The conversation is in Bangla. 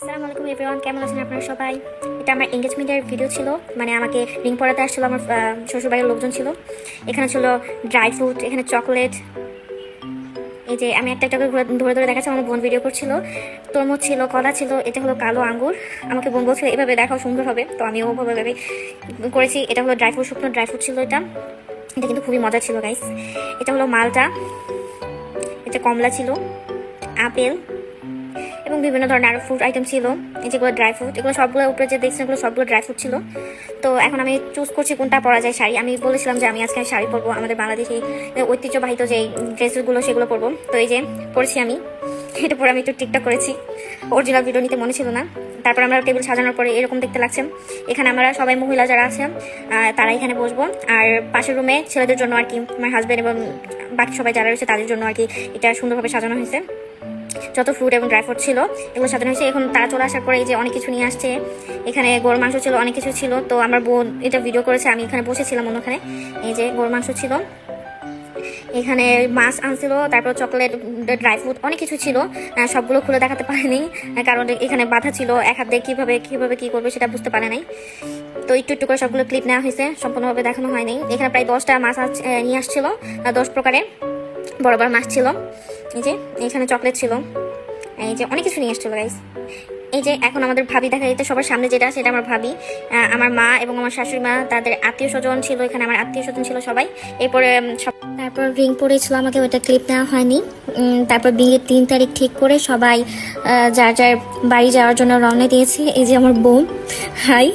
আসসালামু আলাইকুম এভরিওয়ান, কেমন আছেন আপনারা সবাই? এটা আমার এঙ্গেজমেন্টের ভিডিও ছিল, মানে আমাকে রিং পরাতে আসছিল আমার শ্বশুরবাড়ির লোকজন ছিল। এখানে ছিল ড্রাই ফ্রুট, এখানে চকলেট। এই যে আমি একটা একটা করে ধরে ধরে দেখাচ্ছি, আমার বোন ভিডিও করছিল। তরমুজ ছিল, কলা ছিল, এটা হলো কালো আঙ্গুর। আমাকে বোন বলছিল এভাবে দেখাও, সুন্দর হবে, তো আমি ওভাবে করেছি। এটা হলো ড্রাই ফ্রুট, শুকনো ড্রাই ফ্রুট ছিল এটা কিন্তু খুবই মজা ছিল গাইস। এটা হলো মালটা, এটা কমলা ছিল, আপেল এবং বিভিন্ন ধরনের আরও ফ্রুট আইটেম ছিল। যেগুলো ড্রাই ফ্রুট, এগুলো সবগুলো উপরে যে দেখছেন এগুলো সবগুলো ড্রাই ফ্রুট ছিল। তো এখন আমি চুজ করছি কোনটা পরা যায় শাড়ি। আমি বলেছিলাম যে আমি আজকে শাড়ি পরবো, আমাদের বাংলাদেশি ঐতিহ্যবাহিত যে ড্রেসগুলো সেগুলো পরবো। তো এই যে পরেছি আমি, এটা পরে আমি একটু টিকটক করেছি, অরিজিনাল ভিডিও নিতে মনে ছিল না। তারপর আমরা টেবিল সাজানোর পরে এরকম দেখতে লাগছে। এখানে আমরা সবাই মহিলা যারা আছে তারা এখানে বসবো, আর পাশের রুমে ছেলেদের জন্য আর কি, আমার হাজব্যান্ড এবং বাকি সবাই যারা রয়েছে তাদের জন্য আর কি এটা সুন্দরভাবে সাজানো হয়েছে। যত ফ্রুট এবং ড্রাই ফ্রুট ছিল এগুলো সাজানো হয়েছে। এখন তারা চলে আসার পরে এই যে অনেক কিছু নিয়ে আসছে, এখানে গরুর মাংস ছিল, অনেক কিছু ছিল। তো আমার বোন এটা ভিডিও করেছে, আমি এখানে বসেছিলাম অন্যখানে। এই যে গরুর মাংস ছিল, এখানে মাছ আনছিল, তারপর চকলেট, ড্রাই ফ্রুট, অনেক কিছু ছিল। সবগুলো খুলে দেখাতে পারিনি, কারণ এখানে বাধা ছিল, এক হাত দিয়ে কীভাবে কী করবে সেটা বুঝতে পারে নাই। তো একটু একটু করে সবগুলো ক্লিপ নেওয়া হয়েছে, সম্পূর্ণভাবে দেখানো হয়নি। এখানে প্রায় 10টা মাছ নিয়ে আসছিল, 10 প্রকারের বড় বড় মাছ ছিল। এই যে এখানে চকলেট ছিল, এই যে অনেক কিছু নিয়ে আসছিল গাইস। এই যে এখন আমাদের ভাবি দেখা যেতে সবার সামনে যেটা, সেটা আমার ভাবি, আমার মা এবং আমার শাশুড়ি মা, তাদের আত্মীয় স্বজন ছিল এখানে, আমার আত্মীয় স্বজন ছিল সবাই। এরপরে তারপর রিং পরেছিল, আমাকে ওইটা ক্লিপ নেওয়া হয়নি। তারপর বিয়ের 3 তারিখ ঠিক করে সবাই যার যার বাড়ি যাওয়ার জন্য রওনা দিয়েছি। এই যে আমার বোন, হাই।